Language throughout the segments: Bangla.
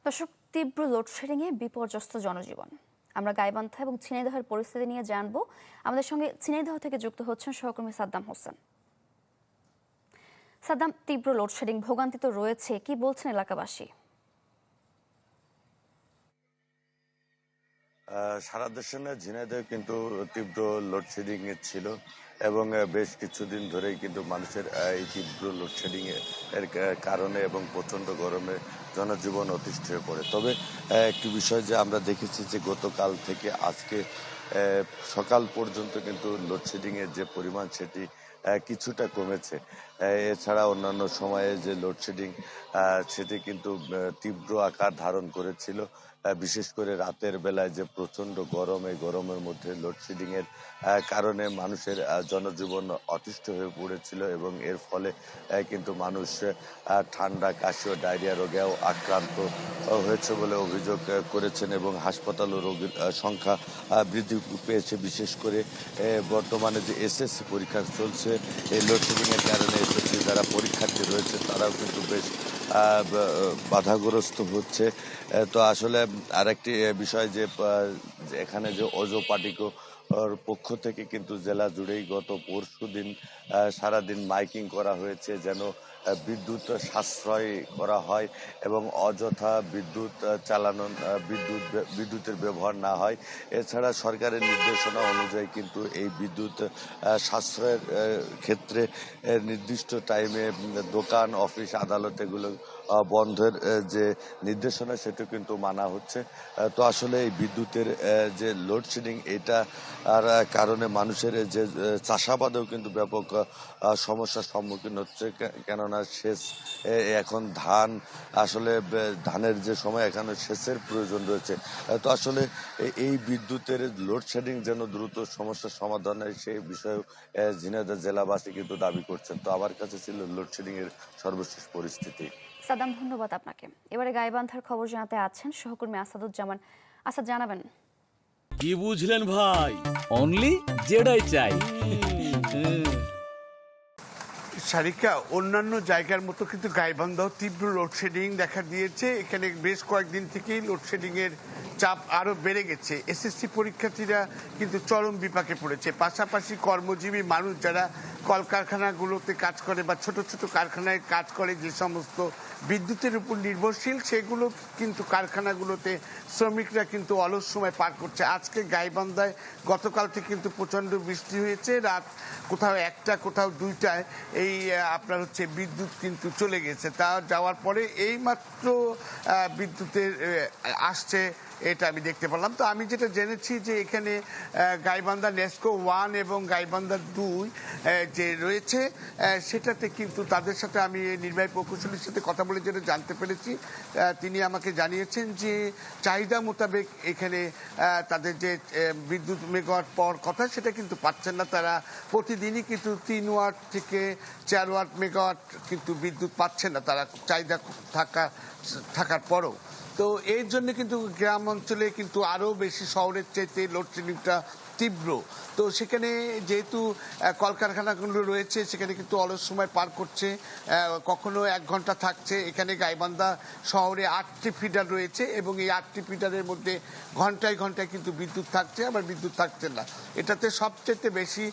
দর্শক, তীব্র লোডশেডিংয়ে বিপর্যস্ত জনজীবন। আমরা গাইবান্ধা এবং ঝিনাইদহের পরিস্থিতি নিয়ে জানবো। আমাদের সঙ্গে ঝিনাইদহ থেকে যুক্ত হচ্ছেন সহকর্মী সাদ্দাম হোসেন। সাদ্দাম, তীব্র লোডশেডিং, ভোগান্তি তো রয়েছে, কি বলছেন এলাকাবাসী? সারা দেশে না, ঝিনাইদহে কিন্তু তীব্র লোডশেডিং ছিল এবং বেশ কিছুদিন ধরেই কিন্তু মানুষের এই তীব্র লোডশেডিং এর কারণে এবং প্রচন্ড গরমে জনজীবন অতিষ্ঠ হয়ে পড়ে। তবে একটি বিষয় যে আমরা দেখেছি যে গতকাল থেকে আজকে সকাল পর্যন্ত কিন্তু লোডশেডিং এর যে পরিমাণ সেটি কিছুটা কমেছে। এছাড়া অন্যান্য সময়ে যে লোডশেডিং সেটি কিন্তু তীব্র আকার ধারণ করেছিল। বিশেষ করে রাতের বেলায় যে প্রচন্ড গরম, এই গরমের মধ্যে লোডশেডিং এর কারণে মানুষের জনজীবন অতিষ্ঠ হয়ে পড়েছিল এবং এর ফলে কিন্তু মানুষ ঠান্ডা, কাশি ও ডায়রিয়া রোগেও আক্রান্ত হয়েছে বলে অভিযোগ করেছেন এবং হাসপাতাল ও রোগীর সংখ্যা বৃদ্ধি পেয়েছে। বিশেষ করে বর্তমানে যে এসএসসি পরীক্ষা চলছে, এই লোডশেডিং এর কারণে এসএসসি যারা পরীক্ষার্থী রয়েছে তারাও কিন্তু বেশ বাধাগ্রস্ত হচ্ছে। তো আসলে আরেকটি বিষয় যে এখানে যে অজো পার্টিকো পক্ষ থেকে কিন্তু জেলা জুড়েই গত পরশুদিন সারাদিন মাইকিং করা হয়েছে যেন বিদ্যুৎ সাশ্রয় করা হয় এবং অযথা বিদ্যুৎ চালানো বিদ্যুতের ব্যবহার না হয়। এছাড়া সরকারের নির্দেশনা অনুযায়ী কিন্তু এই বিদ্যুৎ সাশ্রয়ের ক্ষেত্রে নির্দিষ্ট টাইমে দোকান, অফিস, আদালত এগুলো বন্ধের যে নির্দেশনা সেটা কিন্তু মানা হচ্ছে। তো আসলে এই বিদ্যুতের যে লোডশেডিং এটা আর কারণে মানুষের যে চাষাবাদেও কিন্তু ব্যাপক সমস্যার সম্মুখীন হচ্ছে, কেননা সেচ এখন ধান আসলে ধানের যে সময় এখানে সেচের প্রয়োজন রয়েছে। তো আসলে এই বিদ্যুতের লোডশেডিং যেন দ্রুত সমস্যার সমাধান হয় সেই বিষয়ে ঝিনাইদহ জেলাবাসী কিন্তু দাবি করছেন। তো আমার কাছে ছিল লোডশেডিং এর সর্বশেষ পরিস্থিতি। সাদ্দাম, ধন্যবাদ আপনাকে। এবারে গাইবান্ধার খবর জানাতে আছেন সহকর্মী আসাদুজ্জামান। আসাদ, জানাবেন। কি বুঝলেন ভাই? অনলি যেটাই চাই। সারিকা, অন্যান্য জায়গার মতো কিন্তু গাইবান্ধাও তীব্র লোডশেডিং দেখা দিয়েছে। এখানে বেশ কয়েকদিন থেকেই লোডশেডিং এর চাপ আরো বেড়ে গেছে। এসএসসি পরীক্ষার্থীরা কিন্তু চরম বিপাকে পড়েছে। পাশাপাশি কর্মজীবী মানুষ যারা কলকারখানাগুলোতে কাজ করে বা ছোট ছোট কারখানায় কাজ করে, যে সমস্ত বিদ্যুতের উপর নির্ভরশীল, সেগুলো কিন্তু কারখানাগুলোতে শ্রমিকরা কিন্তু অলস সময় পার করছে। আজকে গাইবান্ধায় গতকাল থেকে কিন্তু প্রচন্ড বৃষ্টি হয়েছে। রাত কোথাও একটা, কোথাও দুইটায় এই আপনার বিদ্যুৎ কিন্তু চলে গেছে। তা যাওয়ার পরে এইমাত্র বিদ্যুতের আসছে, এটা আমি দেখতে পেলাম। তো আমি যেটা জেনেছি যে এখানে গাইবান্ধা নেস্কো 1 এবং গাইবান্ধা 2 যে রয়েছে সেটাতে কিন্তু তাদের সাথে আমি নির্বাহী প্রকৌশলীর সাথে কথা বলে যেটা জানতে পেরেছি, তিনি আমাকে জানিয়েছেন যে চাহিদা মোতাবেক এখানে তাদের যে বিদ্যুৎ মেগাওয়াট পাওয়ার কথা সেটা কিন্তু পাচ্ছেন না। তারা প্রতিদিনই কিন্তু 3 ওয়াট থেকে 4 ওয়াট মেগাওয়াট কিন্তু বিদ্যুৎ পাচ্ছেন না তারা, চাহিদা থাকার পরও। তো এর জন্য কিন্তু গ্রাম অঞ্চলে কিন্তু আরো বেশি শহরের চাইতে লোডশেডিংটা তীব্র। তো সেখানে যেহেতু কলকারখানাগুলো রয়েছে সেখানে কিন্তু অলস সময় পার করছে, কখনো 1 ঘন্টা থাকছে। এখানে গাইবান্ধা শহরে 8টি ফিডার রয়েছে এবং এই 8টি ফিডারের মধ্যে ঘন্টায় ঘন্টায় কিন্তু বিদ্যুৎ থাকছে, আবার বিদ্যুৎ থাকছে না। এটাতে সবচেয়ে বেশি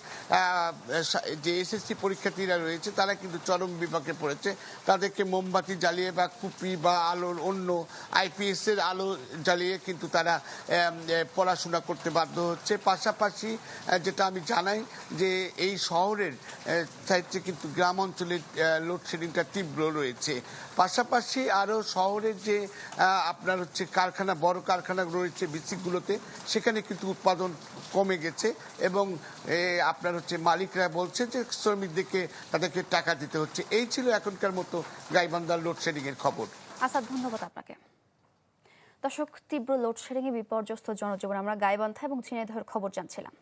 যে এসএসসি পরীক্ষার্থীরা রয়েছে তারা কিন্তু চরম বিপাকে পড়েছে। তাদেরকে মোমবাতি জ্বালিয়ে বা কুপি বা আলোর অন্য আইপিএস এর আলো জ্বালিয়ে কিন্তু তারা পড়াশোনা করতে বাধ্য হচ্ছে। পাশাপাশি যেটা আমি জানাই যে এই শহরের চাইতে কিন্তু গ্রাম অঞ্চলের লোডশেডিংটা তীব্র রয়েছে। পাশাপাশি আরো শহরের যে আপনার কারখানা, বড় কারখানা রয়েছে বিসিকগুলোতে, সেখানে কিন্তু উৎপাদন কমে গেছে এবং আপনার মালিকরা বলছে যে শ্রমিকদেরকে তাদেরকে টাকা দিতে হচ্ছে। এই ছিল এখনকার মতো গাইবান্ধার লোডশেডিং এর খবর। আসাদ, ধন্যবাদ আপনাকে। দর্শক, তীব্র লোডশেডিংয়ে বিপর্যস্ত জনজীবন, আমরা গাইবান্ধা এবং ঝিনাইদহের খবর জানছিলাম।